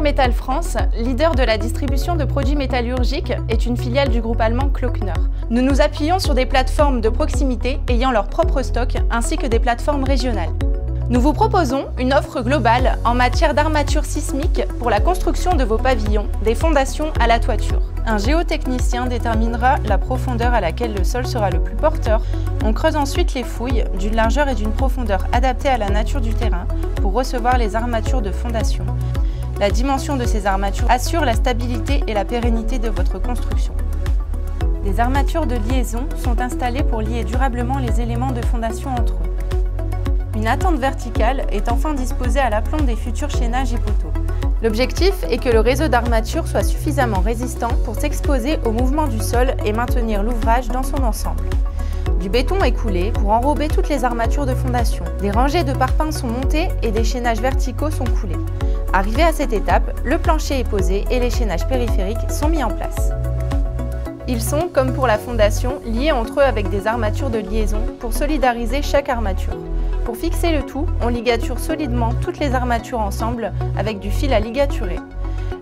Metal France, leader de la distribution de produits métallurgiques, est une filiale du groupe allemand Klöckner. Nous nous appuyons sur des plateformes de proximité ayant leur propre stock ainsi que des plateformes régionales. Nous vous proposons une offre globale en matière d'armature sismique pour la construction de vos pavillons, des fondations à la toiture. Un géotechnicien déterminera la profondeur à laquelle le sol sera le plus porteur. On creuse ensuite les fouilles d'une largeur et d'une profondeur adaptées à la nature du terrain pour recevoir les armatures de fondation. La dimension de ces armatures assure la stabilité et la pérennité de votre construction. Des armatures de liaison sont installées pour lier durablement les éléments de fondation entre eux. Une attente verticale est enfin disposée à l'aplomb des futurs chaînages et poteaux. L'objectif est que le réseau d'armature soit suffisamment résistant pour s'exposer au mouvement du sol et maintenir l'ouvrage dans son ensemble. Du béton est coulé pour enrober toutes les armatures de fondation. Des rangées de parpaings sont montées et des chaînages verticaux sont coulés. Arrivé à cette étape, le plancher est posé et les chaînages périphériques sont mis en place. Ils sont, comme pour la fondation, liés entre eux avec des armatures de liaison pour solidariser chaque armature. Pour fixer le tout, on ligature solidement toutes les armatures ensemble avec du fil à ligaturer.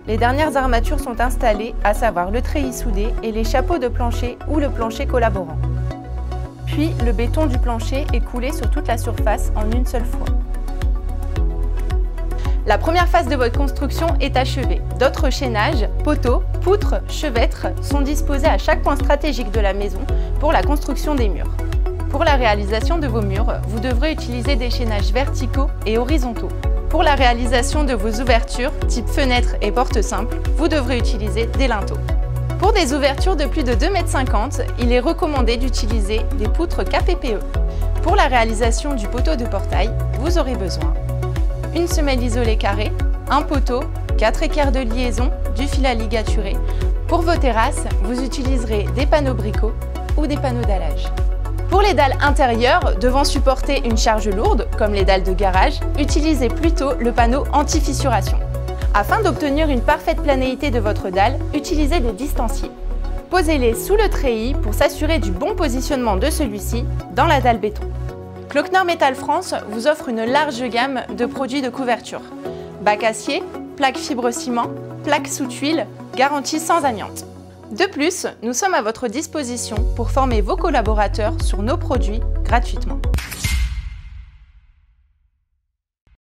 Les dernières armatures sont installées, à savoir le treillis soudé et les chapeaux de plancher ou le plancher collaborant. Puis, le béton du plancher est coulé sur toute la surface en une seule fois. La première phase de votre construction est achevée. D'autres chaînages, poteaux, poutres, chevêtres sont disposés à chaque point stratégique de la maison pour la construction des murs. Pour la réalisation de vos murs, vous devrez utiliser des chaînages verticaux et horizontaux. Pour la réalisation de vos ouvertures, type fenêtres et portes simples, vous devrez utiliser des linteaux. Pour des ouvertures de plus de 2,50 m, il est recommandé d'utiliser des poutres KPPE. Pour la réalisation du poteau de portail, vous aurez besoin une semelle isolée carrée, un poteau, 4 équerres de liaison, du fil à ligaturer. Pour vos terrasses, vous utiliserez des panneaux bricots ou des panneaux dallage. Pour les dalles intérieures devant supporter une charge lourde, comme les dalles de garage, utilisez plutôt le panneau anti-fissuration. Afin d'obtenir une parfaite planéité de votre dalle, utilisez des distanciers. Posez-les sous le treillis pour s'assurer du bon positionnement de celui-ci dans la dalle béton. Klöckner Metal France vous offre une large gamme de produits de couverture. Bac acier, plaques fibre ciment, plaques sous tuile, garantie sans amiante. De plus, nous sommes à votre disposition pour former vos collaborateurs sur nos produits gratuitement.